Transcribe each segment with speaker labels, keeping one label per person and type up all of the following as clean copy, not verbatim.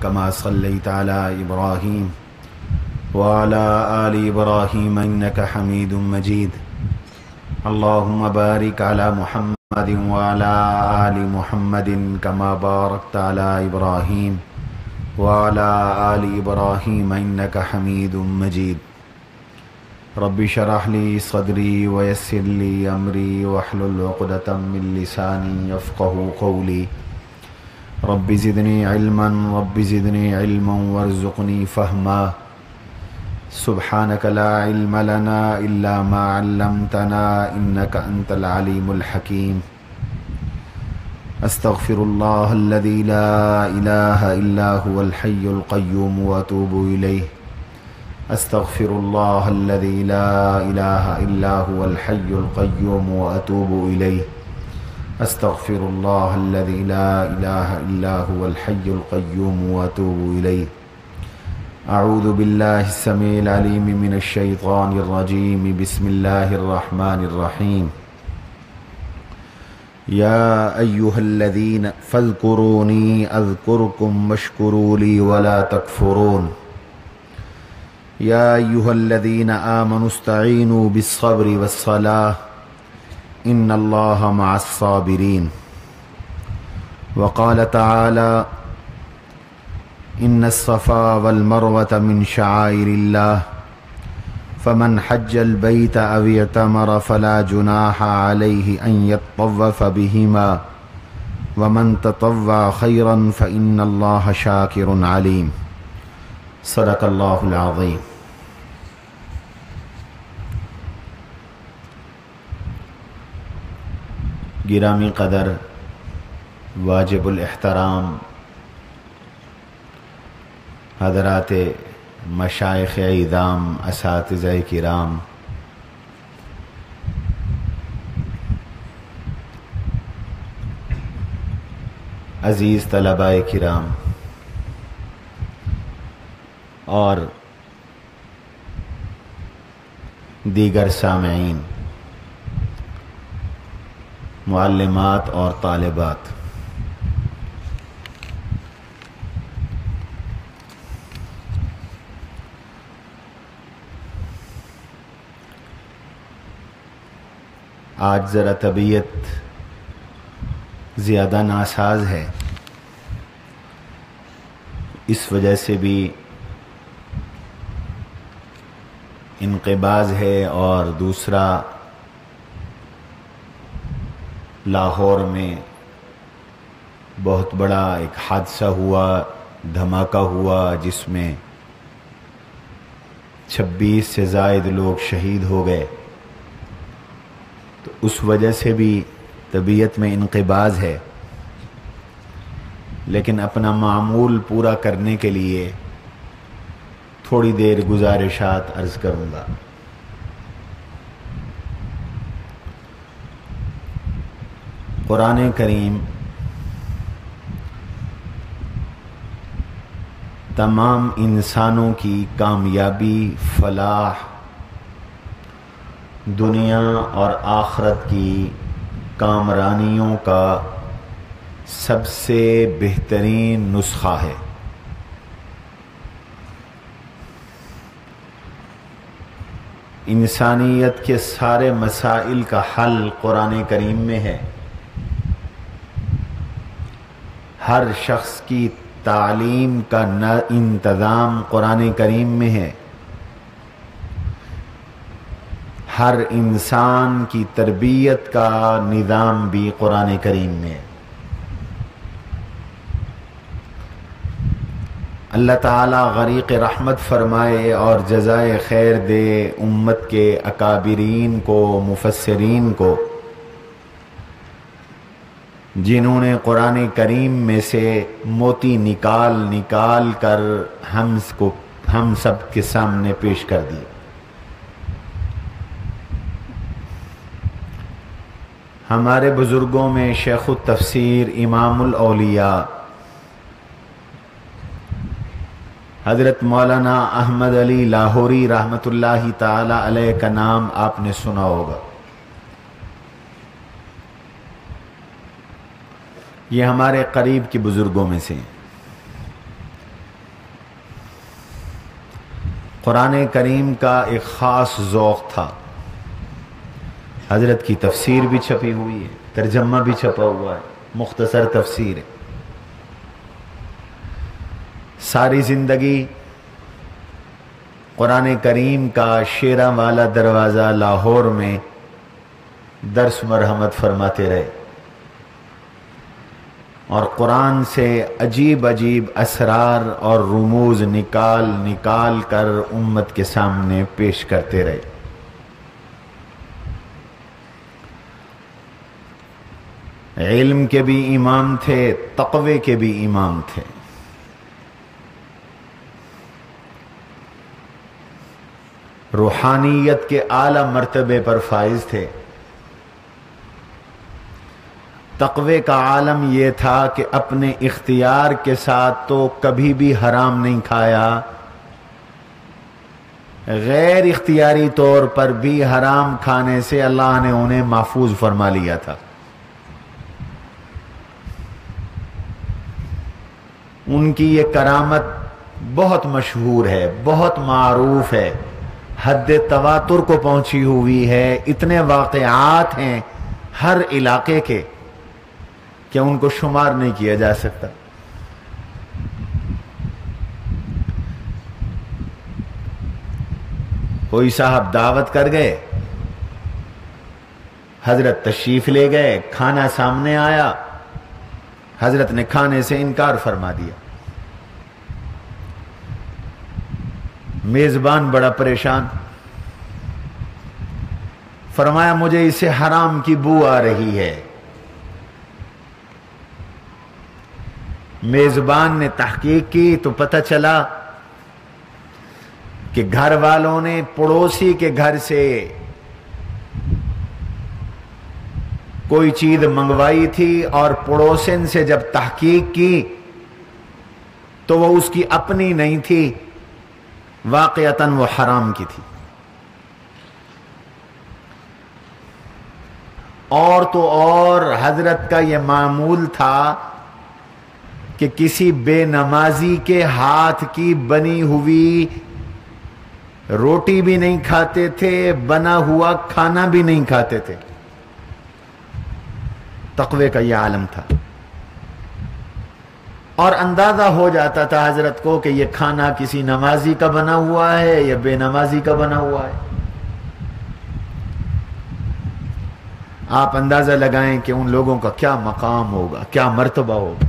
Speaker 1: كما صليت على إبراهيم وعلى آل إبراهيم إنك حميد مجيد. اللهم بارك على محمد وعلى آل محمد كما باركت على إبراهيم وعلى آل إبراهيم إنك حميد مجيد. رب اشرح لي صدري ويسر لي أمري واحلل عقدة من لساني يفقهوا قولي. رب زدني علما رب زدني علما وارزقني فهما. سبحانك لا علم لنا إلا ما علمتنا إنك أنت العليم الحكيم. أستغفر الله الذي لا إله إلا هو الحي القيوم وأتوب إليه. أستغفر الله الذي لا إله إلا هو الحي القيوم وأتوب إليه. أستغفر الله الذي لا إله إلا هو الحي القيوم وأتوب إليه. أعوذ بالله السميع العليم من الشيطان الرجيم. بسم الله الرحمن الرحيم. يا أيها الذين فاذكروني أذكركم واشكروا لي ولا تكفرون. يا أيها الذين آمنوا استعينوا بالصبر والصلاة إن الله مع الصابرين. وقال تعالى إن الصفا والمروة من شعائر الله فمن حج البيت أو اعتمر فلا جناح عليه أن يطوف بهما ومن تطوع خيرا فإن الله شاكر عليم. صدق الله العظيم. گرامی قدر، واجب الاحترام حضرات مشائخ اعظام، اساتذہ کرام، عزیز طلباء کرام اور دیگر سامعین، معلمات اور طالبات، آج ذرا طبیعت زیادہ ناساز ہے، اس وجہ سے بھی انقباض ہے، اور دوسرا لاہور میں بہت بڑا ایک حادثہ ہوا، دھماکہ ہوا، جس میں 26 سے زائد لوگ شہید ہو گئے، تو اس وجہ سے بھی طبیعت میں انقباض ہے. لیکن اپنا معمول پورا کرنے کے لیے تھوڑی دیر گزارشات عرض کروں گا. قرآن کریم تمام انسانوں کی کامیابی، فلاح، دنیا اور آخرت کی کامرانیوں کا سب سے بہترین نسخہ ہے. انسانیت کے سارے مسائل کا حل قرآن کریم میں ہے. ہر شخص کی تعلیم کا انتظام قرآن کریم میں ہے. ہر انسان کی تربیت کا نظام بھی قرآن کریم میں ہے. اللہ تعالیٰ غریق رحمت فرمائے اور جزائے خیر دے امت کے اکابرین کو، مفسرین کو، جنہوں نے قرآن کریم میں سے موتی نکال نکال کر ہم سب کے سامنے پیش کر دی. ہمارے بزرگوں میں شیخ التفسیر امام الاولیاء حضرت مولانا احمد علی لاہوری رحمۃ اللہ تعالی علیہ کا نام آپ نے سنا ہوگا. یہ ہمارے قریب کے بزرگوں میں سے ہیں. قرآن کریم کا ایک خاص ذوق تھا. حضرت کی تفسیر بھی چھپی ہوئی ہے، ترجمہ بھی چھپا ہوا ہے، مختصر تفسیر ہے. ساری زندگی قرآن کریم کا شیراں والا دروازہ لاہور میں درس مرحمت فرماتے رہے اور قرآن سے عجیب عجیب اسرار اور رموز نکال نکال کر امت کے سامنے پیش کرتے رہے. علم کے بھی امام تھے، تقوی کے بھی امام تھے. روحانیت کے اعلیٰ مرتبے پر فائز تھے. تقوی کا عالم یہ تھا کہ اپنے اختیار کے ساتھ تو کبھی بھی حرام نہیں کھایا، غیر اختیاری طور پر بھی حرام کھانے سے اللہ نے انہیں محفوظ فرما لیا تھا. ان کی یہ کرامت بہت مشہور ہے، بہت معروف ہے، حد تواتر کو پہنچی ہوئی ہے. اتنے واقعات ہیں ہر علاقے کے کہ ان کو شمار نہیں کیا جا سکتا. کوئی صاحب دعوت کر گئے، حضرت تشریف لے گئے، کھانا سامنے آیا، حضرت نے کھانے سے انکار فرما دیا. میزبان بڑا پریشان، فرمایا مجھے اسے حرام کی بو آ رہی ہے. میزبان نے تحقیق کی تو پتہ چلا کہ گھر والوں نے پڑوسی کے گھر سے کوئی چیز منگوائی تھی اور پڑوسن سے جب تحقیق کی تو وہ اس کی اپنی نہیں تھی، واقعتاً وہ حرام کی تھی. اور تو اور حضرت کا یہ معمول تھا کہ کسی بے نمازی کے ہاتھ کی بنی ہوئی روٹی بھی نہیں کھاتے تھے، بنا ہوا کھانا بھی نہیں کھاتے تھے. تقوی کا یہ عالم تھا اور اندازہ ہو جاتا تھا حضرت کو کہ یہ کھانا کسی نمازی کا بنا ہوا ہے یا بے نمازی کا بنا ہوا ہے. آپ اندازہ لگائیں کہ ان لوگوں کا کیا مقام ہوگا، کیا مرتبہ ہوگا.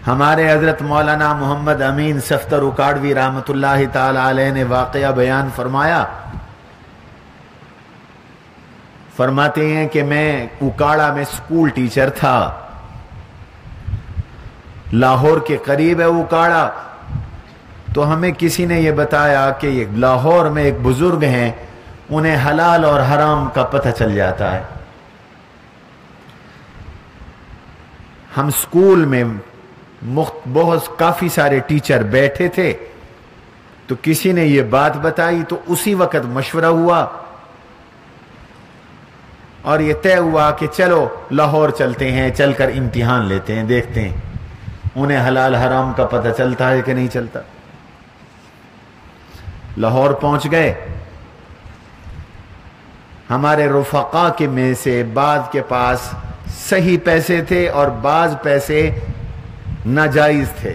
Speaker 1: ہمارے حضرت مولانا محمد امین صفتر اکاڑوی رحمۃ اللہ تعالی علیہ نے واقعہ بیان فرمایا. فرماتے ہیں کہ میں اکاڑا میں سکول ٹیچر تھا، لاہور کے قریب ہے اکاڑا. تو ہمیں کسی نے یہ بتایا کہ یہ لاہور میں ایک بزرگ ہیں، انہیں حلال اور حرام کا پتہ چل جاتا ہے. ہم سکول میں بہت کافی سارے ٹیچر بیٹھے تھے تو کسی نے یہ بات بتائی تو اسی وقت مشورہ ہوا اور یہ طے ہوا کہ چلو لاہور چلتے ہیں، چل کر امتحان لیتے ہیں، دیکھتے ہیں انہیں حلال حرام کا پتہ چلتا ہے کہ نہیں چلتا. لاہور پہنچ گئے. ہمارے رفقا کے میں سے بعض کے پاس صحیح پیسے تھے اور بعض پیسے ناجائز تھے،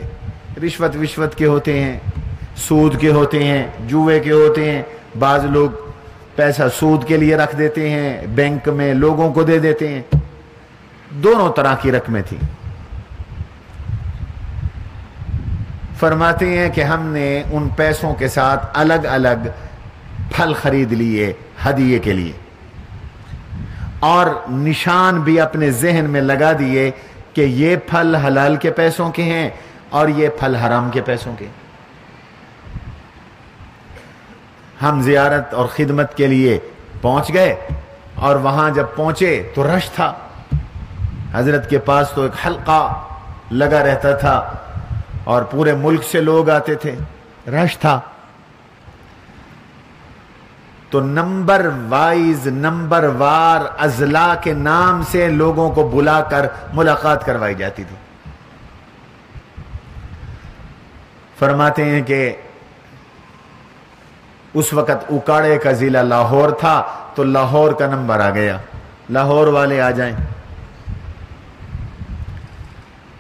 Speaker 1: رشوت کے ہوتے ہیں، سود کے ہوتے ہیں، جوئے کے ہوتے ہیں. بعض لوگ پیسہ سود کے لیے رکھ دیتے ہیں، بینک میں لوگوں کو دے دیتے ہیں. دونوں طرح کی رقمیں تھیں. فرماتے ہیں کہ ہم نے ان پیسوں کے ساتھ الگ الگ پھل خرید لیے ہدیے کے لیے اور نشان بھی اپنے ذہن میں لگا دیے کہ یہ پھل حلال کے پیسوں کے ہیں اور یہ پھل حرام کے پیسوں کے. ہم زیارت اور خدمت کے لیے پہنچ گئے اور وہاں جب پہنچے تو رش تھا. حضرت کے پاس تو ایک حلقہ لگا رہتا تھا اور پورے ملک سے لوگ آتے تھے، رش تھا. تو نمبر وائز، نمبر وار اضلاع کے نام سے لوگوں کو بلا کر ملاقات کروائی جاتی تھی. فرماتے ہیں کہ اس وقت اکاڑے کا ضلع لاہور تھا تو لاہور کا نمبر آ گیا، لاہور والے آ جائیں،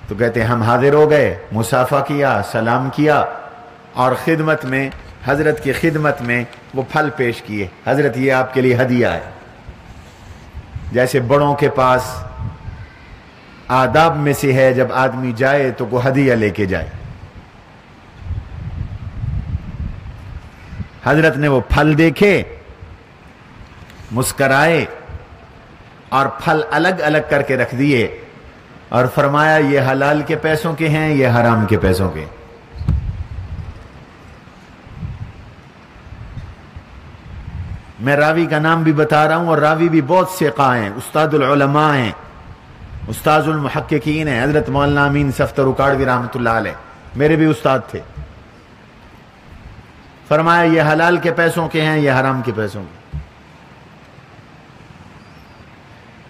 Speaker 1: تو کہتے ہیں ہم حاضر ہو گئے، مصافحہ کیا، سلام کیا، اور خدمت میں، حضرت کی خدمت میں وہ پھل پیش کیے، حضرت یہ آپ کے لیے ہدیہ ہے۔ جیسے بڑوں کے پاس آداب میں سے ہے جب آدمی جائے تو وہ ہدیہ لے کے جائے، حضرت نے وہ پھل دیکھے، مسکرائے اور پھل الگ الگ کر کے رکھ دیے اور فرمایا یہ حلال کے پیسوں کے ہیں، یہ حرام کے پیسوں کے۔ میں راوی کا نام بھی بتا رہا ہوں، اور راوی بھی بہت ثقہ ہیں، استاد العلماء ہیں، استاذ المحققین ہیں، حضرت مولانا امین صفتر اکاڑوی رحمۃ اللہ علیہ، میرے بھی استاد تھے۔ فرمایا یہ حلال کے پیسوں کے ہیں، یہ حرام کے پیسوں کے۔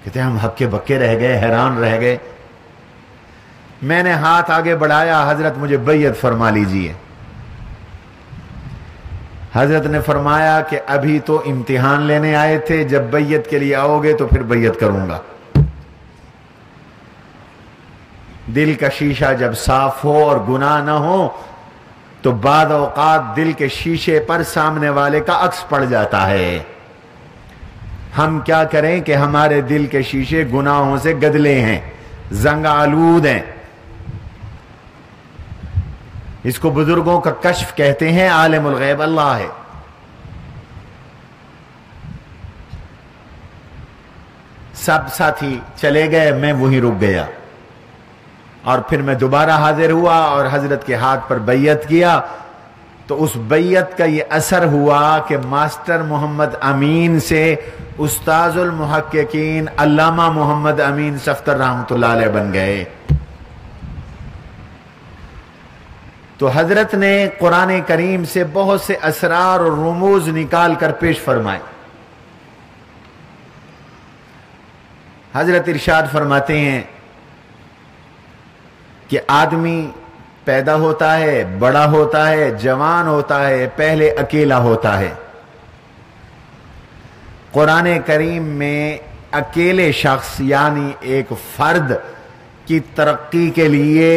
Speaker 1: کہتے ہیں ہم ہکے بکے رہ گئے، حیران رہ گئے۔ میں نے ہاتھ آگے بڑھایا، حضرت مجھے بیعت فرما لیجئے۔ حضرت نے فرمایا کہ ابھی تو امتحان لینے آئے تھے، جب بیعت کے لیے آؤ گے تو پھر بیعت کروں گا۔ دل کا شیشہ جب صاف ہو اور گناہ نہ ہو تو بعض اوقات دل کے شیشے پر سامنے والے کا عکس پڑ جاتا ہے۔ ہم کیا کریں کہ ہمارے دل کے شیشے گناہوں سے گدلے ہیں، زنگ آلود ہیں۔ اس کو بزرگوں کا کشف کہتے ہیں، عالم الغیب اللہ ہے۔ سب ساتھی چلے گئے، میں وہیں رک گیا، اور پھر میں دوبارہ حاضر ہوا اور حضرت کے ہاتھ پر بیعت کیا، تو اس بیعت کا یہ اثر ہوا کہ ماسٹر محمد امین سے استاذ المحققین علامہ محمد امین صفتر رحمۃ اللہ علیہ بن گئے۔ تو حضرت نے قرآن کریم سے بہت سے اسرار اور رموز نکال کر پیش فرمائے۔ حضرت ارشاد فرماتے ہیں کہ آدمی پیدا ہوتا ہے، بڑا ہوتا ہے، جوان ہوتا ہے، پہلے اکیلا ہوتا ہے۔ قرآن کریم میں اکیلے شخص یعنی ایک فرد کی ترقی کے لیے،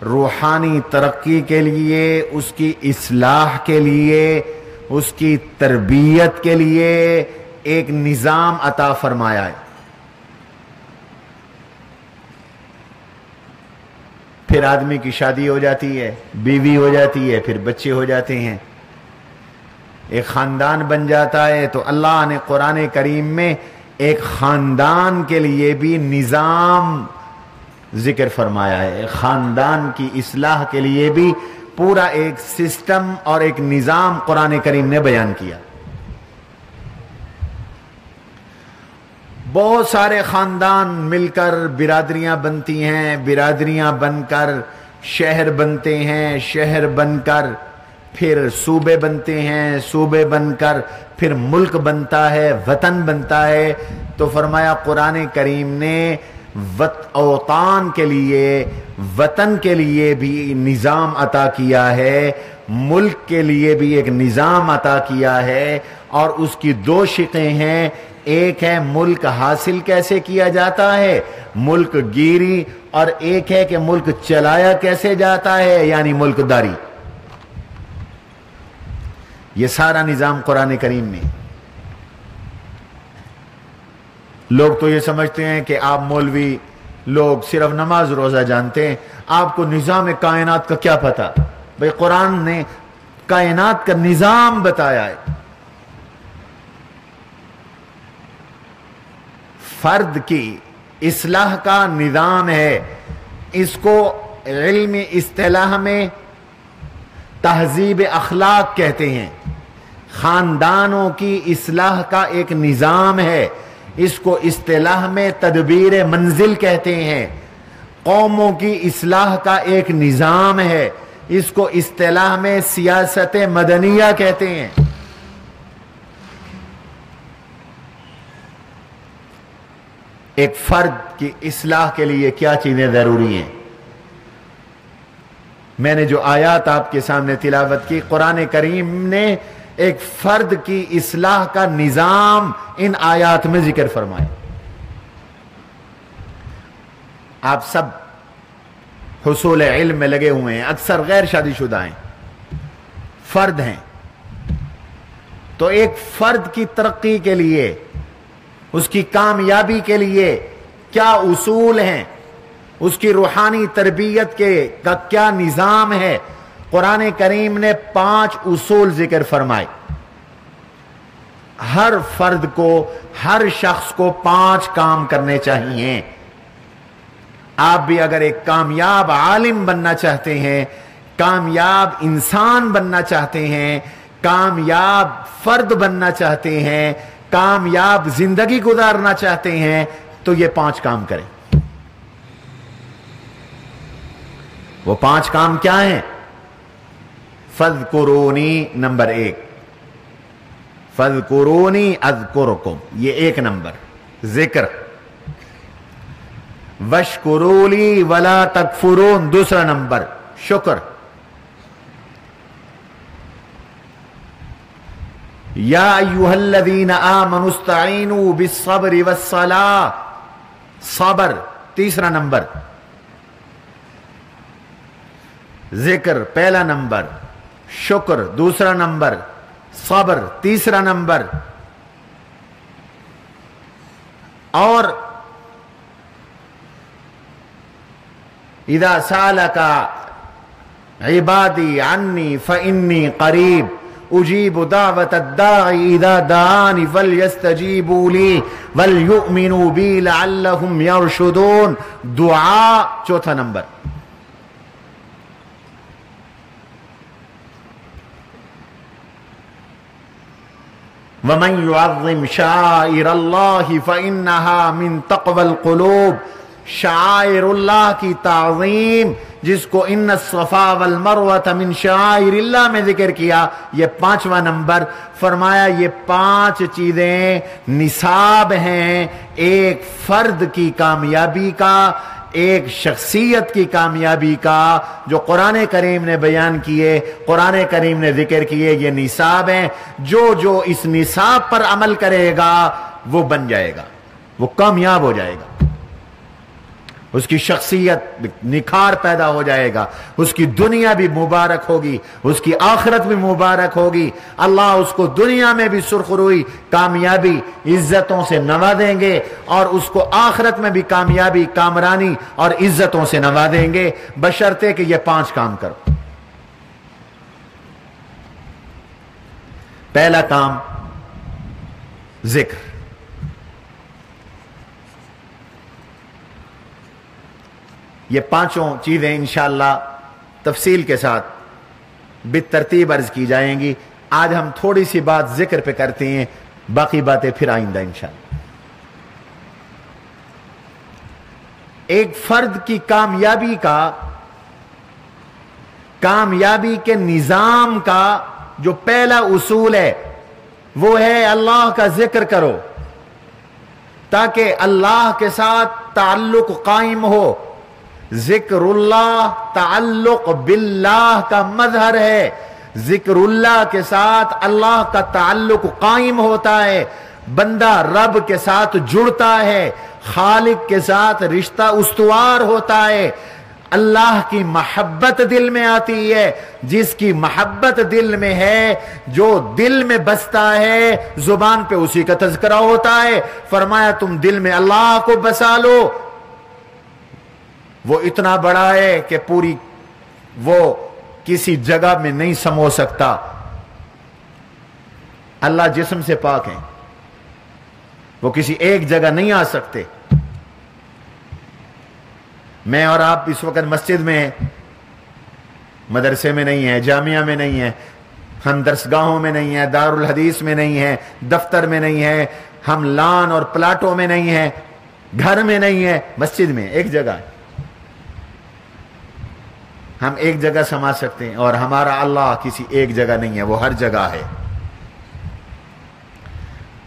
Speaker 1: روحانی ترقی کے لیے، اس کی اصلاح کے لیے، اس کی تربیت کے لیے ایک نظام عطا فرمایا ہے۔ پھر آدمی کی شادی ہو جاتی ہے، بیوی ہو جاتی ہے، پھر بچے ہو جاتے ہیں، ایک خاندان بن جاتا ہے۔ تو اللہ نے قرآن کریم میں ایک خاندان کے لیے بھی نظام ذکر فرمایا ہے، خاندان کی اصلاح کے لیے بھی پورا ایک سسٹم اور ایک نظام قرآن کریم نے بیان کیا۔ بہت سارے خاندان مل کر برادریاں بنتی ہیں، برادریاں بن کر شہر بنتے ہیں، شہر بن کر پھر صوبے بنتے ہیں، صوبے بن کر پھر ملک بنتا ہے، وطن بنتا ہے۔ تو فرمایا قرآن کریم نے اوطان کے لیے، وطن کے لیے بھی نظام عطا کیا ہے، ملک کے لیے بھی ایک نظام عطا کیا ہے، اور اس کی دو شقیں ہیں۔ ایک ہے ملک حاصل کیسے کیا جاتا ہے، ملک گیری، اور ایک ہے کہ ملک چلایا کیسے جاتا ہے، یعنی ملک داری۔ یہ سارا نظام قرآن کریم میں۔ لوگ تو یہ سمجھتے ہیں کہ آپ مولوی لوگ صرف نماز روزہ جانتے ہیں، آپ کو نظام کائنات کا کیا پتہ؟ بھئی قرآن نے کائنات کا نظام بتایا ہے۔ فرد کی اصلاح کا نظام ہے، اس کو علم اصطلاح میں تہذیب اخلاق کہتے ہیں۔ خاندانوں کی اصلاح کا ایک نظام ہے، اس کو اصطلاح میں تدبیر منزل کہتے ہیں۔ قوموں کی اصلاح کا ایک نظام ہے، اس کو اصطلاح میں سیاست مدنیہ کہتے ہیں۔ ایک فرد کی اصلاح کے لیے کیا چیزیں ضروری ہیں؟ میں نے جو آیات آپ کے سامنے تلاوت کی، قرآن کریم نے ایک فرد کی اصلاح کا نظام ان آیات میں ذکر فرمائے۔ آپ سب حصول علم میں لگے ہوئے ہیں، اکثر غیر شادی شدہ ہیں، فرد ہیں، تو ایک فرد کی ترقی کے لیے، اس کی کامیابی کے لیے کیا اصول ہیں، اس کی روحانی تربیت کا کیا نظام ہے، قرآن کریم نے 5 اصول ذکر فرمائے۔ ہر فرد کو، ہر شخص کو 5 کام کرنے چاہیے۔ آپ بھی اگر ایک کامیاب عالم بننا چاہتے ہیں، کامیاب انسان بننا چاہتے ہیں، کامیاب فرد بننا چاہتے ہیں، کامیاب زندگی گزارنا چاہتے ہیں، تو یہ 5 کام کریں۔ وہ 5 کام کیا ہیں؟ فَاذْكُرُونِي نمبر 1، فَاذْكُرُونِي أَذْكُرُكُمْ، یہ 1 نمبر ذکر۔ وَاشْكُرُوا لِي وَلَا تَكْفُرُونَ، دوسرا نمبر شکر۔ یا ایھا الذین آمنوا استعینوا بالصبر والصلاۃ، صبر تیسرا نمبر، ذکر پہلا نمبر، شکر دوسرا نمبر، صبر تیسرا نمبر۔ اور اذا سالک عبادی عنی فانی قریب اجیب دعوت الداعی اذا دعانی فلیستجیبوا لی ولیؤمنوا بی لعلہم یرشدون، دعا چوتھا نمبر۔ وَمَن يُعَظِّمْ شَعَائِرَ اللَّهِ فَإِنَّهَا مِن تَقْوَى الْقُلُوبِ، شعائر اللہ کی تعظیم، جس کو ان الصفا والمروۃ من شعائر اللہ میں ذکر کیا، یہ 5واں نمبر۔ فرمایا یہ 5 چیزیں نصاب ہیں ایک فرد کی کامیابی کا، ایک شخصیت کی کامیابی کا، جو قرآن کریم نے بیان کیے، قرآن کریم نے ذکر کیے، یہ نصاب ہیں۔ جو اس نصاب پر عمل کرے گا وہ بن جائے گا، وہ کامیاب ہو جائے گا، اس کی شخصیت نکھار پیدا ہو جائے گا، اس کی دنیا بھی مبارک ہوگی، اس کی آخرت بھی مبارک ہوگی۔ اللہ اس کو دنیا میں بھی سرخروئی، کامیابی، عزتوں سے نوازیں گے، اور اس کو آخرت میں بھی کامیابی، کامرانی اور عزتوں سے نوازیں گے، بشرطے کہ یہ 5 کام کرو۔ پہلا کام ذکر۔ یہ 5 چیزیں انشاءاللہ تفصیل کے ساتھ بالترتیب عرض کی جائیں گی۔ آج ہم تھوڑی سی بات ذکر پہ کرتے ہیں، باقی باتیں پھر آئندہ انشاءاللہ۔ ایک فرد کی کامیابی کے نظام کا جو پہلا اصول ہے وہ ہے اللہ کا ذکر کرو، تاکہ اللہ کے ساتھ تعلق قائم ہو۔ ذکر اللہ تعلق باللہ کا مظہر ہے، ذکر اللہ کے ساتھ اللہ کا تعلق قائم ہوتا ہے، بندہ رب کے ساتھ جڑتا ہے، خالق کے ساتھ رشتہ استوار ہوتا ہے، اللہ کی محبت دل میں آتی ہے۔ جس کی محبت دل میں ہے، جو دل میں بستا ہے، زبان پہ اسی کا تذکرہ ہوتا ہے۔ فرمایا تم دل میں اللہ کو بسا لو، وہ اتنا بڑا ہے کہ وہ کسی جگہ میں نہیں سمو سکتا۔ اللہ جسم سے پاک ہیں، وہ کسی ایک جگہ نہیں آ سکتے۔ میں اور آپ اس وقت مسجد میں ہیں، مدرسے میں نہیں ہیں، جامعہ میں نہیں ہیں، ہم درسگاہوں میں نہیں ہیں، دارالحدیث میں نہیں ہیں، دفتر میں نہیں ہیں، ہم لان اور پلاٹوں میں نہیں ہیں، گھر میں نہیں ہیں، مسجد میں ایک جگہ ہے۔ ہم ایک جگہ سما سکتے ہیں، اور ہمارا اللہ کسی ایک جگہ نہیں ہے، وہ ہر جگہ ہے۔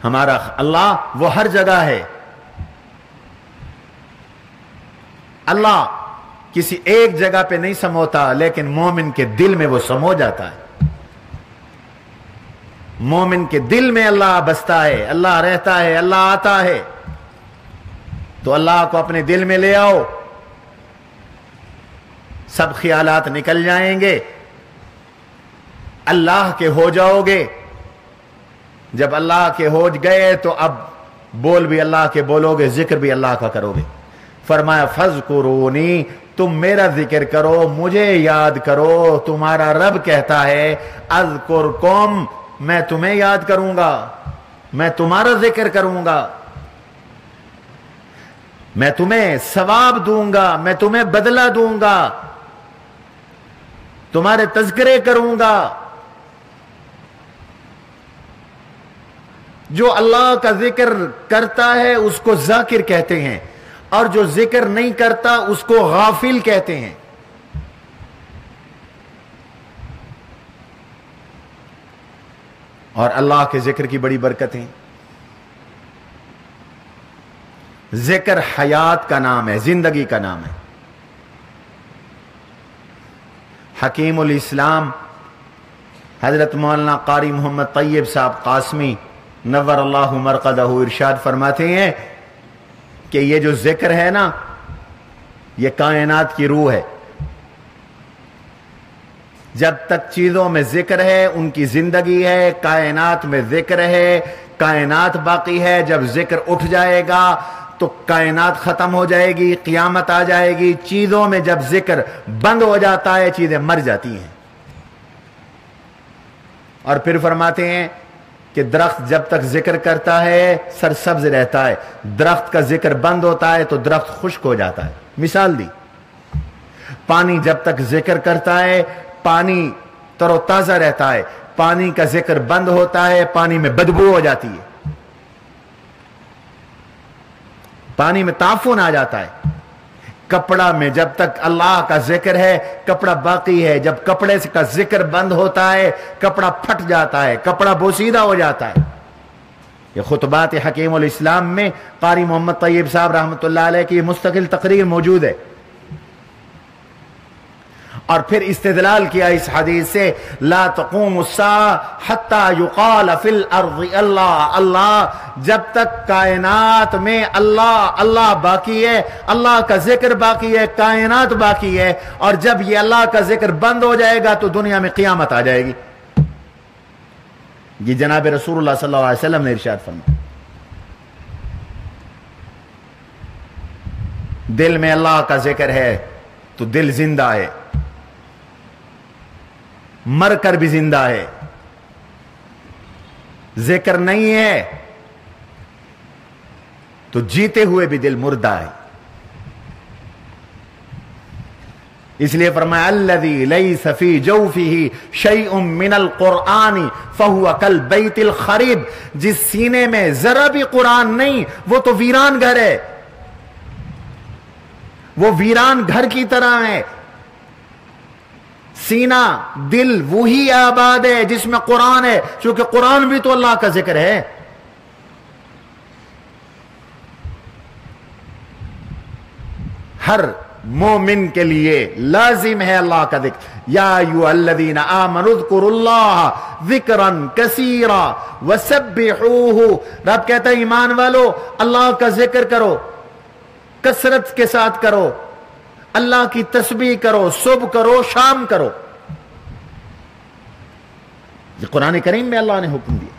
Speaker 1: ہمارا اللہ وہ ہر جگہ ہے۔ اللہ کسی ایک جگہ پہ نہیں سموتا، لیکن مومن کے دل میں وہ سمو جاتا ہے۔ مومن کے دل میں اللہ بستا ہے، اللہ رہتا ہے، اللہ آتا ہے۔ تو اللہ کو اپنے دل میں لے آؤ، سب خیالات نکل جائیں گے، اللہ کے ہو جاؤ گے۔ جب اللہ کے ہو گئے تو اب بول بھی اللہ کے بولو گے، ذکر بھی اللہ کا کرو گے۔ فرمایا فَاذْكُرُونِي، تم میرا ذکر کرو، مجھے یاد کرو۔ تمہارا رب کہتا ہے اذکرکم، میں تمہیں یاد کروں گا، میں تمہارا ذکر کروں گا، میں تمہیں ثواب دوں گا، میں تمہیں بدلہ دوں گا، تمہارے تذکرے کروں گا۔ جو اللہ کا ذکر کرتا ہے اس کو ذاکر کہتے ہیں، اور جو ذکر نہیں کرتا اس کو غافل کہتے ہیں۔ اور اللہ کے ذکر کی بڑی برکتیں۔ ذکر حیات کا نام ہے، زندگی کا نام ہے۔ حکیم الاسلام حضرت مولانا قاری محمد طیب صاحب قاسمی نور اللہ مرقدہ ارشاد فرماتے ہیں کہ یہ جو ذکر ہے نا، یہ کائنات کی روح ہے۔ جب تک چیزوں میں ذکر ہے ان کی زندگی ہے، کائنات میں ذکر ہے، کائنات باقی ہے۔ جب ذکر اٹھ جائے گا تو کائنات ختم ہو جائے گی، قیامت آ جائے گی۔ چیزوں میں جب ذکر بند ہو جاتا ہے چیزیں مر جاتی ہیں۔ اور پھر فرماتے ہیں کہ درخت جب تک ذکر کرتا ہے سرسبز رہتا ہے، درخت کا ذکر بند ہوتا ہے تو درخت خشک ہو جاتا ہے۔ مثال دی، پانی جب تک ذکر کرتا ہے پانی تر و تازہ رہتا ہے، پانی کا ذکر بند ہوتا ہے پانی میں بدبو ہو جاتی ہے، پانی میں تعفن آ جاتا ہے۔ کپڑا میں جب تک اللہ کا ذکر ہے کپڑا باقی ہے، جب کپڑے کا ذکر بند ہوتا ہے کپڑا پھٹ جاتا ہے، کپڑا بوسیدہ ہو جاتا ہے۔ یہ خطبات حکیم الاسلام میں قاری محمد طیب صاحب رحمۃ اللہ علیہ کی مستقل تقریر موجود ہے۔ اور پھر استدلال کیا اس حدیث سے، لا تقوم الساعة حتى يقال في الارض اللہ اللہ، جب تک کائنات میں اللہ اللہ باقی ہے، اللہ کا ذکر باقی ہے، کائنات باقی ہے، اور جب یہ اللہ کا ذکر بند ہو جائے گا تو دنیا میں قیامت آ جائے گی۔ یہ جناب رسول اللہ صلی اللہ علیہ وسلم نے ارشاد فرمایا۔ دل میں اللہ کا ذکر ہے تو دل زندہ ہے، مر کر بھی زندہ ہے۔ ذکر نہیں ہے تو جیتے ہوئے بھی دل مردہ ہے۔ اس لیے فرمایا الذی لیس فی جوفہ شیء من القرآن فہو کالبیت الخریب، جس سینے میں ذرا بھی قرآن نہیں وہ تو ویران گھر ہے، وہ ویران گھر کی طرح ہے۔ سینہ دل وہی آباد ہے جس میں قرآن ہے، چونکہ قرآن بھی تو اللہ کا ذکر ہے۔ ہر مومن کے لیے لازم ہے اللہ کا ذکر۔ یا ایھا الذین آمنوا اذکروا اللہ ذکرا کثیرا وسبحوہ، رب کہتا ہے ایمان والو اللہ کا ذکر کرو، کثرت کے ساتھ کرو، اللہ کی تسبیح کرو، صبح کرو شام کرو۔ یہ قرآن کریم میں اللہ نے حکم دیا۔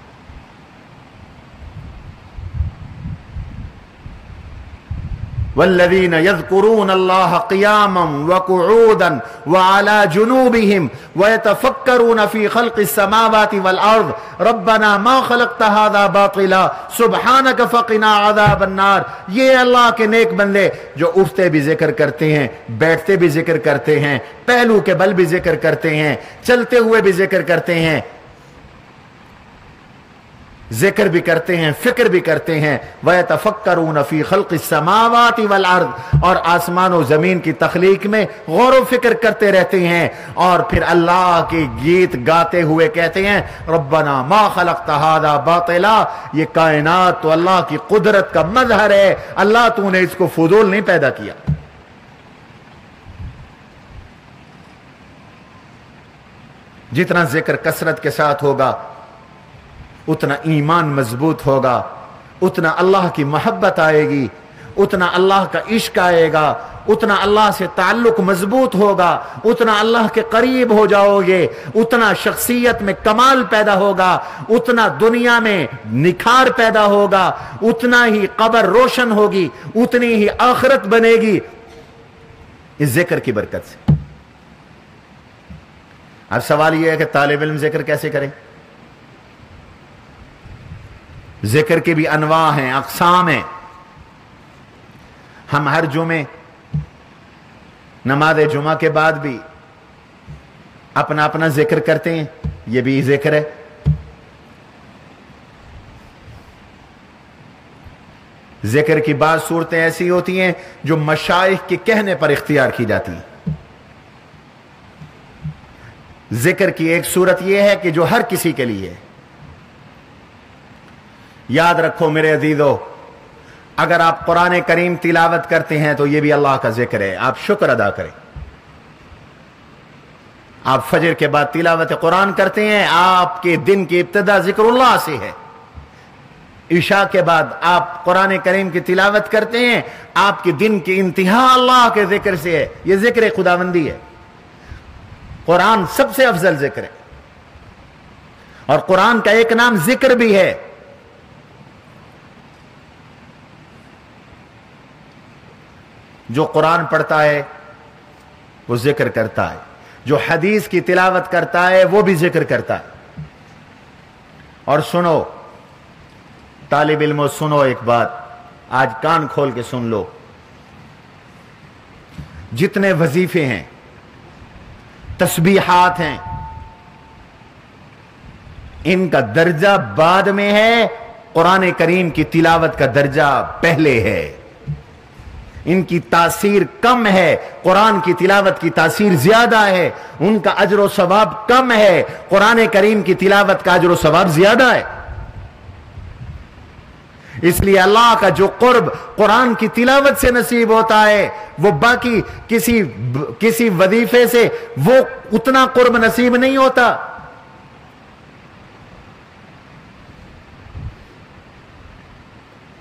Speaker 1: والذین یذکرون اللہ قیاما وقعودا وعلی جنوبہم ویتفکرون فی خلق السماوات والارض ربنا ما خلقت ھذا باطلا سبحانک فقنا عذاب النار۔ یہ اللہ کے نیک بندے جو اٹھتے بھی ذکر کرتے ہیں، بیٹھتے بھی ذکر کرتے ہیں، پہلو کے بل بھی ذکر کرتے ہیں، چلتے ہوئے بھی ذکر کرتے ہیں، ذکر بھی کرتے ہیں، فکر بھی کرتے ہیں۔ وَيَتَفَكَّرُونَ فِي خَلْقِ السَّمَاوَاتِ وَالْأَرْضِ، اور آسمان و زمین کی تخلیق میں غور و فکر کرتے رہتے ہیں، اور پھر اللہ کے گیت گاتے ہوئے کہتے ہیں ربنا ما خلقت ھذا باطلا، یہ کائنات تو اللہ کی قدرت کا مظہر ہے، اللہ تو نے اس کو فضول نہیں پیدا کیا۔ جتنا ذکر کثرت کے ساتھ ہوگا اتنا ایمان مضبوط ہوگا، اتنا اللہ کی محبت آئے گی، اتنا اللہ کا عشق آئے گا، اتنا اللہ سے تعلق مضبوط ہوگا، اتنا اللہ کے قریب ہو جاؤ گے، اتنا شخصیت میں کمال پیدا ہوگا، اتنا دنیا میں نکھار پیدا ہوگا، اتنا ہی قبر روشن ہوگی، اتنی ہی آخرت بنے گی اس ذکر کی برکت سے۔ اب سوال یہ ہے کہ طالب علم ذکر کیسے کریں؟ ذکر کی بھی انواع ہیں، اقسام ہیں۔ ہم ہر جمعے نماز جمعہ کے بعد بھی اپنا اپنا ذکر کرتے ہیں، یہ بھی ذکر ہے۔ ذکر کی بعض صورتیں ایسی ہوتی ہیں جو مشائخ کے کہنے پر اختیار کی جاتی ہیں۔ ذکر کی ایک صورت یہ ہے کہ جو ہر کسی کے لیے ہے۔ یاد رکھو میرے عزیزو، اگر آپ قرآن کریم تلاوت کرتے ہیں تو یہ بھی اللہ کا ذکر ہے، آپ شکر ادا کریں۔ آپ فجر کے بعد تلاوت قرآن کرتے ہیں، آپ کے دن کی ابتدا ذکر اللہ سے ہے۔ عشاء کے بعد آپ قرآن کریم کی تلاوت کرتے ہیں، آپ کے دن کی انتہا اللہ کے ذکر سے ہے، یہ ذکر خداوندی ہے۔ قرآن سب سے افضل ذکر ہے، اور قرآن کا ایک نام ذکر بھی ہے۔ جو قرآن پڑھتا ہے وہ ذکر کرتا ہے، جو حدیث کی تلاوت کرتا ہے وہ بھی ذکر کرتا ہے۔ اور سنو طالب علموں، سنو ایک بات، آج کان کھول کے سن لو، جتنے وظیفے ہیں، تسبیحات ہیں، ان کا درجہ بعد میں ہے، قرآن کریم کی تلاوت کا درجہ پہلے ہے۔ ان کی تاثیر کم ہے، قرآن کی تلاوت کی تاثیر زیادہ ہے۔ ان کا اجر و ثواب کم ہے، قرآن کریم کی تلاوت کا اجر و ثواب زیادہ ہے۔ اس لیے اللہ کا جو قرب قرآن کی تلاوت سے نصیب ہوتا ہے وہ باقی کسی وظیفے سے وہ اتنا قرب نصیب نہیں ہوتا۔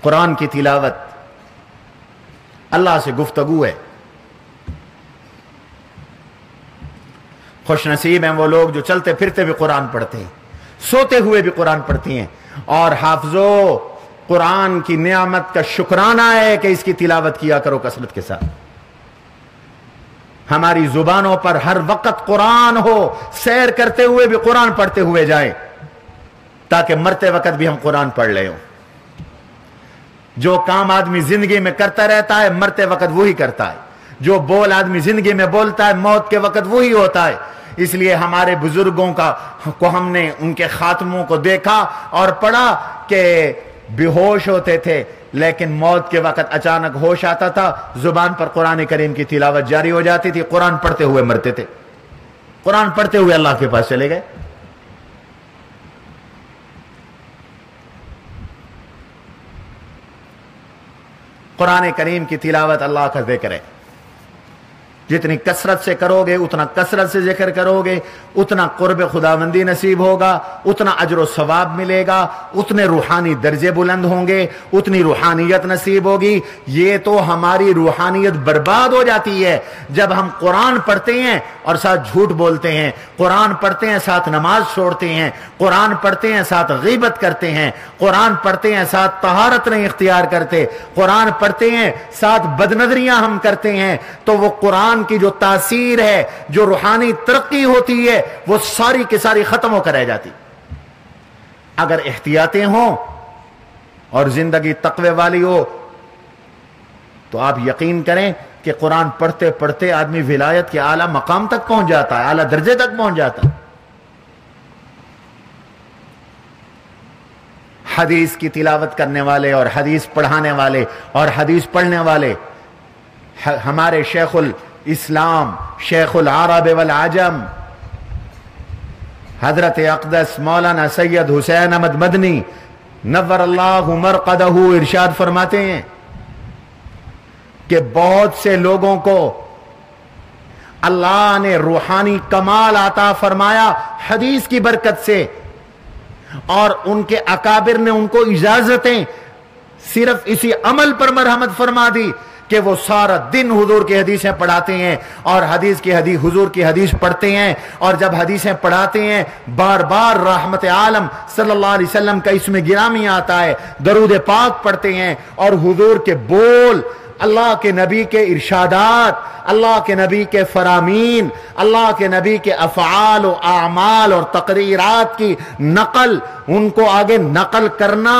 Speaker 1: قرآن کی تلاوت اللہ سے گفتگو ہے۔ خوش نصیب ہیں وہ لوگ جو چلتے پھرتے بھی قرآن پڑھتے ہیں، سوتے ہوئے بھی قرآن پڑھتی ہیں۔ اور حافظو، قرآن کی نعمت کا شکرانہ ہے کہ اس کی تلاوت کیا کرو کثرت کے ساتھ۔ ہماری زبانوں پر ہر وقت قرآن ہو، سیر کرتے ہوئے بھی قرآن پڑھتے ہوئے جائیں، تاکہ مرتے وقت بھی ہم قرآن پڑھ لیں۔ جو کام آدمی زندگی میں کرتا رہتا ہے مرتے وقت وہی کرتا ہے، جو بول آدمی زندگی میں بولتا ہے موت کے وقت وہی ہوتا ہے۔ اس لیے ہمارے بزرگوں کو ہم نے ان کے خاتموں کو دیکھا اور پڑھا کہ بے ہوش ہوتے تھے، لیکن موت کے وقت اچانک ہوش آتا تھا، زبان پر قرآن کریم کی تلاوت جاری ہو جاتی تھی، قرآن پڑھتے ہوئے مرتے تھے، قرآن پڑھتے ہوئے اللہ کے پاس چلے گئے۔ قرآن کریم کی تلاوت اللہ کا ذکر ہے، جتنی کثرت سے کرو گے اتنا کثرت سے ذکر کرو گے، اتنا قرب خداوندی نصیب ہوگا، اتنا اجر و ثواب ملے گا، اتنے روحانی درجے بلند ہوں گے، اتنی روحانیت نصیب ہوگی۔ یہ تو ہماری روحانیت برباد ہو جاتی ہے جب ہم قرآن پڑھتے ہیں اور ساتھ جھوٹ بولتے ہیں، قرآن پڑھتے ہیں ساتھ نماز چھوڑتے ہیں، قرآن پڑھتے ہیں ساتھ غیبت کرتے ہیں، قرآن پڑھتے ہیں ساتھ طہارت نہیں اختیار کرتے، قرآن پڑھتے ہیں ساتھ بدنظریاں ہم کرتے ہیں، تو وہ قرآن کی جو تاثیر ہے، جو روحانی ترقی ہوتی ہے، وہ ساری کی ساری ختم ہو کر رہ جاتی۔ اگر احتیاطیں ہوں اور زندگی تقوی والی ہو تو آپ یقین کریں کہ قرآن پڑھتے پڑھتے آدمی ولایت کے اعلیٰ مقام تک پہنچ جاتا ہے، اعلیٰ درجے تک پہنچ جاتا ہے۔ حدیث کی تلاوت کرنے والے اور حدیث پڑھانے والے اور حدیث پڑھنے والے ہمارے شیخ الاسلام، شیخ العرب والعجم، حضرت اقدس مولانا سید حسین احمد مدنی نور اللہ مرقدہ ارشاد فرماتے ہیں کہ بہت سے لوگوں کو اللہ نے روحانی کمال عطا فرمایا حدیث کی برکت سے، اور ان کے اکابر نے ان کو اجازتیں صرف اسی عمل پر مرحمت فرما دی کہ وہ سارا دن حضور کی حدیثیں پڑھاتے ہیں، اور حضور کی حدیث پڑھتے ہیں، اور جب حدیثیں پڑھاتے ہیں بار بار رحمت عالم صلی اللہ علیہ وسلم کا اسم گرامی آتا ہے، درود پاک پڑھتے ہیں، اور حضور کے بول، اللہ کے نبی کے ارشادات، اللہ کے نبی کے فرامین، اللہ کے نبی کے افعال و اعمال اور تقریرات کی نقل، ان کو آگے نقل کرنا،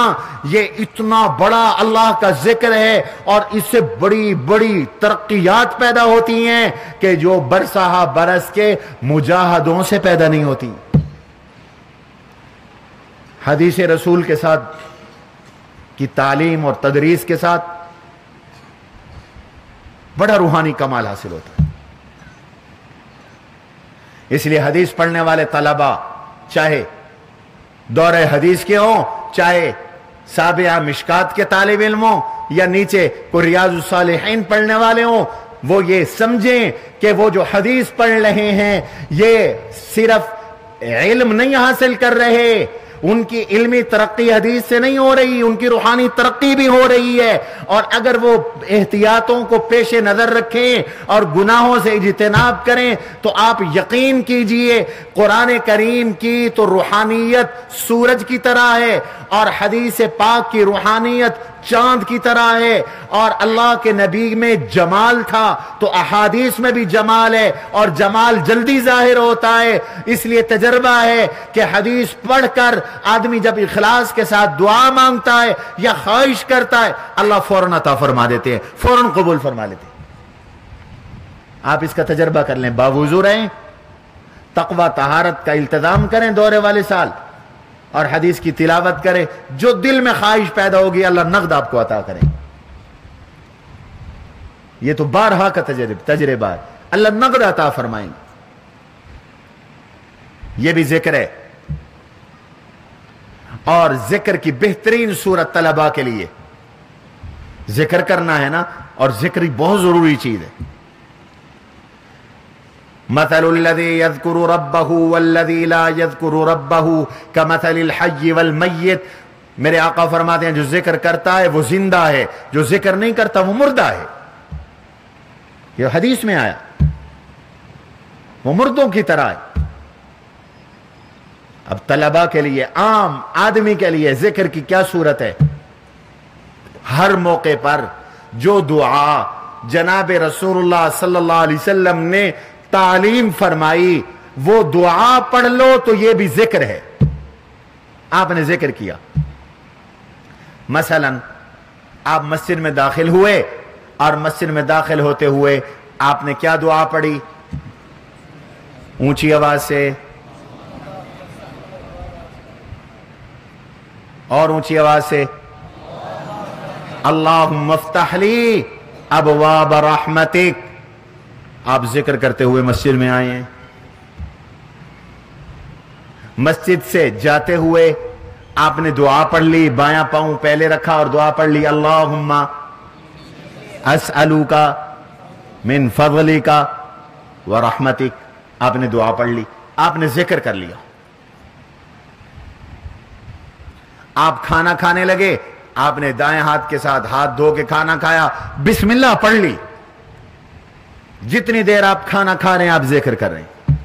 Speaker 1: یہ اتنا بڑا اللہ کا ذکر ہے، اور اس سے بڑی بڑی ترقیات پیدا ہوتی ہیں کہ جو برسہ برس کے مجاہدوں سے پیدا نہیں ہوتی۔ حدیث رسول کے ساتھ کی تعلیم اور تدریس کے ساتھ بڑا روحانی کمال حاصل ہوتا ہے۔ اس لیے حدیث پڑھنے والے طلباء چاہے دور حدیث کے ہوں، چاہے سابعہ مشکات کے طالب علم ہوں، یا نیچے کوئی ریاض الصالحین پڑھنے والے ہوں، وہ یہ سمجھیں کہ وہ جو حدیث پڑھ رہے ہیں یہ صرف علم نہیں حاصل کر رہے، ان کی علمی ترقی حدیث سے نہیں ہو رہی، ان کی روحانی ترقی بھی ہو رہی ہے۔ اور اگر وہ احتیاطوں کو پیش نظر رکھیں اور گناہوں سے اجتناب کریں تو آپ یقین کیجئے قرآن کریم کی تو روحانیت سورج کی طرح ہے، اور حدیث پاک کی روحانیت چاند کی طرح ہے، اور اللہ کے نبی میں جمال تھا تو احادیث میں بھی جمال ہے، اور جمال جلدی ظاہر ہوتا ہے۔ اس لیے تجربہ ہے کہ حدیث پڑھ کر آدمی جب اخلاص کے ساتھ دعا مانگتا ہے یا خواہش کرتا ہے، اللہ فوراً عطا فرما دیتے ہیں، فوراً قبول فرما لیتے ہیں۔ آپ اس کا تجربہ کر لیں، باوضو رہیں، تقوی طہارت کا التزام کریں دورے والے سال، اور حدیث کی تلاوت کریں، جو دل میں خواہش پیدا ہوگی اللہ نقد آپ کو عطا کریں۔ یہ تو بارہا کا تجربہ ہے، اللہ نقد عطا فرمائیں گے۔ یہ بھی ذکر ہے، اور ذکر کی بہترین صورت طلباء کے لیے ذکر کرنا ہے نا، اور ذکر بہت ضروری چیز ہے۔ مثل الذي يذكر ربه والذي لا يذكر ربه كمثل الحي والميت، میرے آقا فرماتے ہیں جو ذکر کرتا ہے وہ زندہ ہے، جو ذکر نہیں کرتا وہ مردہ ہے۔ یہ حدیث میں آیا، وہ مردوں کی طرح ہے۔ اب طلباء کے لیے، عام آدمی کے لیے ذکر کی کیا صورت ہے؟ ہر موقع پر جو دعا جناب رسول اللہ صلی اللہ علیہ وسلم نے تعلیم فرمائی وہ دعا پڑھ لو تو یہ بھی ذکر ہے۔ آپ نے ذکر کیا، مثلا آپ مسجد میں داخل ہوئے، اور مسجد میں داخل ہوتے ہوئے آپ نے کیا دعا پڑھی؟ اونچی آواز سے اور اونچی آواز سے، اللہم افتح لی ابواب رحمتک۔ آپ ذکر کرتے ہوئے مسجد میں آئے ہیں، مسجد سے جاتے ہوئے آپ نے دعا پڑھ لی، بایاں پاؤں پہلے رکھا اور دعا پڑھ لی، اللہم اسألوک من فضلک ورحمتک۔ آپ نے دعا پڑھ لی، آپ نے ذکر کر لیا۔ آپ کھانا کھانے لگے، آپ نے دائیں ہاتھ کے ساتھ ہاتھ دھو کے کھانا کھایا، بسم اللہ پڑھ لی۔ جتنی دیر آپ کھانا کھا رہے ہیں آپ ذکر کر رہے ہیں۔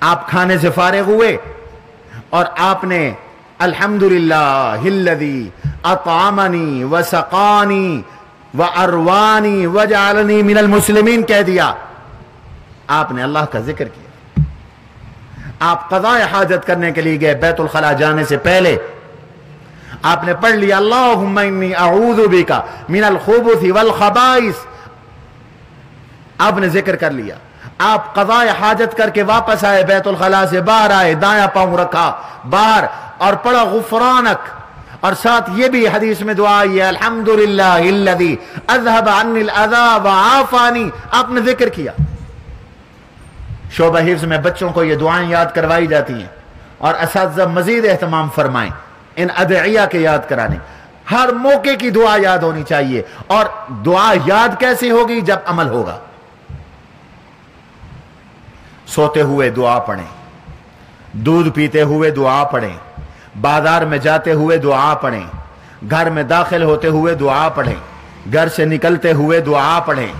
Speaker 1: آپ کھانے سے فارغ ہوئے اور آپ نے الحمدللہ الذی اطعمنی وسقانی واروانی وجعلنی من المسلمین کہہ دیا، آپ نے اللہ کا ذکر کیا۔ آپ قضاء حاجت کرنے کے لیے گئے، بیت الخلاء جانے سے پہلے آپ نے پڑھ لیا، اللہم انی اعوذ بک من الخبث والخبائث۔ آپ نے ذکر کر لیا۔ آپ قضاء حاجت کر کے واپس آئے، بیت الخلاء سے باہر آئے، دایاں پاؤں رکھا باہر اور پڑھا غفرانک، اور ساتھ یہ بھی حدیث میں دعا ہے الحمدللہ الذی اذهب عنی الاذى وعافانی۔ آپ نے ذکر کیا۔ شعبہ حفظ میں بچوں کو یہ دعائیں یاد کروائی جاتی ہیں، اور اساتذہ مزید اہتمام فرمائیں ان ادعیہ کے یاد کرانے۔ ہر موقع کی دعا یاد ہونی چاہیے، اور دعا یاد کیسے ہوگی؟ جب عمل ہوگا۔ سوتے ہوئے دعا پڑھیں، دودھ پیتے ہوئے دعا پڑھیں، بازار میں جاتے ہوئے دعا پڑھیں، گھر میں داخل ہوتے ہوئے دعا پڑھیں، گھر سے نکلتے ہوئے دعا پڑھیں،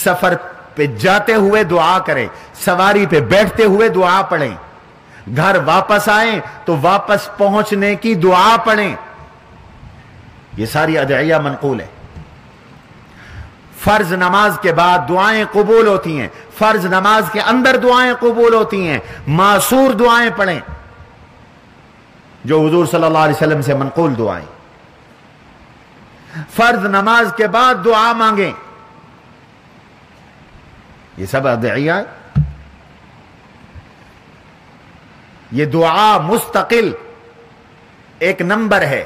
Speaker 1: سفر پہ جاتے ہوئے دعا کریں، سواری پہ بیٹھتے ہوئے دعا پڑھیں، گھر واپس آئیں تو واپس پہنچنے کی دعا پڑھیں۔ یہ ساری ادعیہ منقول ہے۔ فرض نماز کے بعد دعائیں قبول ہوتی ہیں، فرض نماز کے اندر دعائیں قبول ہوتی ہیں، معصور دعائیں پڑھیں جو حضور صلی اللہ علیہ وسلم سے منقول دعائیں۔ فرض نماز کے بعد دعا مانگیں، یہ سب ادعیہ ہے۔ یہ دعا مستقل ایک نمبر ہے،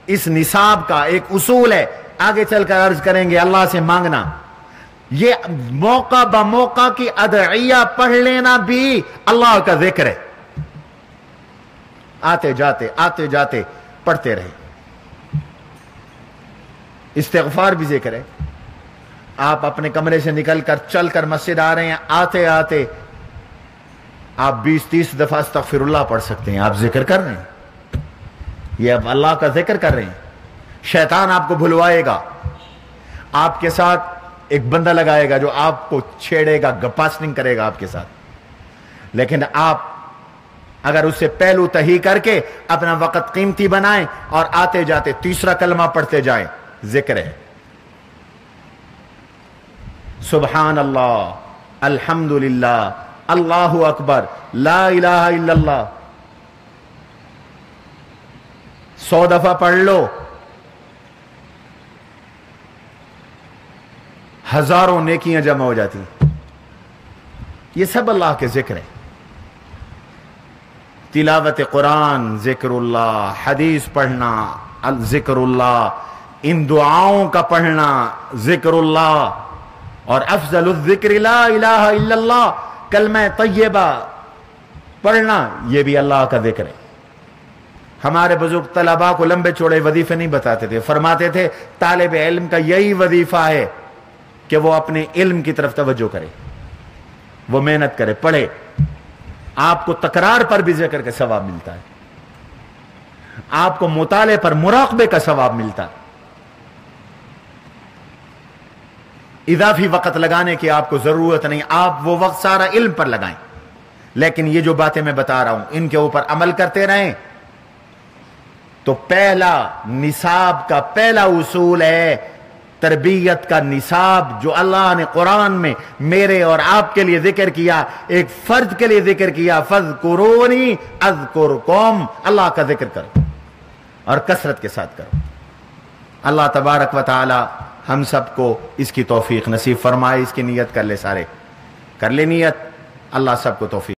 Speaker 1: اس نصاب کا ایک اصول ہے، آگے چل کر عرض کریں گے۔ اللہ سے مانگنا، یہ موقع بموقع کی ادعیہ پڑھ لینا بھی اللہ کا ذکر ہے، آتے جاتے پڑھتے رہے۔ استغفار بھی ذکر ہے، آپ اپنے کمرے سے نکل کر چل کر مسجد آ رہے ہیں، آتے آپ 20-30 دفعہ استغفر اللہ پڑھ سکتے ہیں، آپ ذکر کر رہے ہیں، یہ اب اللہ کا ذکر کر رہے ہیں۔ شیطان آپ کو بھلوائے گا، آپ کے ساتھ ایک بندہ لگائے گا جو آپ کو چھیڑے گا، گپاسنگ کرے گا آپ کے ساتھ، لیکن آپ اگر اس سے پہلو تہی کر کے اپنا وقت قیمتی بنائیں اور آتے جاتے تیسرا کلمہ پڑھتے جائیں، ذکر ہے۔ سبحان اللہ، الحمدللہ، اللہ اکبر، لا الہ الا اللہ، 100 دفعہ پڑھ لو، ہزاروں نیکیاں جمع ہو جاتی ہیں۔ یہ سب اللہ کے ذکر ہیں۔ تلاوت قرآن ذکر اللہ، حدیث پڑھنا ذکر اللہ، ان دعاؤں کا پڑھنا ذکر اللہ، اور افضل الذکر لا الہ الا اللہ، کلمہ طیبہ پڑھنا، یہ بھی اللہ کا ذکر ہے۔ ہمارے بزرگ طلباء کو لمبے چوڑے وظیفے نہیں بتاتے تھے، فرماتے تھے طالب علم کا یہی وظیفہ ہے کہ وہ اپنے علم کی طرف توجہ کرے، وہ محنت کرے، پڑھے۔ آپ کو تکرار پر بھی ذکر کا ثواب ملتا ہے، آپ کو مطالعے پر مراقبے کا ثواب ملتا ہے۔ اضافی وقت لگانے کی آپ کو ضرورت نہیں، آپ وہ وقت سارا علم پر لگائیں، لیکن یہ جو باتیں میں بتا رہا ہوں ان کے اوپر عمل کرتے رہیں۔ تو پہلا نصاب کا پہلا اصول ہے تربیت کا نصاب، جو اللہ نے قرآن میں میرے اور آپ کے لیے ذکر کیا، ایک فرد کے لیے ذکر کیا، فَاذْكُرُونِي أَذْكُرْكُمْ، اللہ کا ذکر کرو اور کثرت کے ساتھ کرو۔ اللہ تبارک و تعالی ہم سب کو اس کی توفیق نصیب فرمائے۔ اس کی نیت کر لے، سارے کر لے نیت، اللہ سب کو توفیق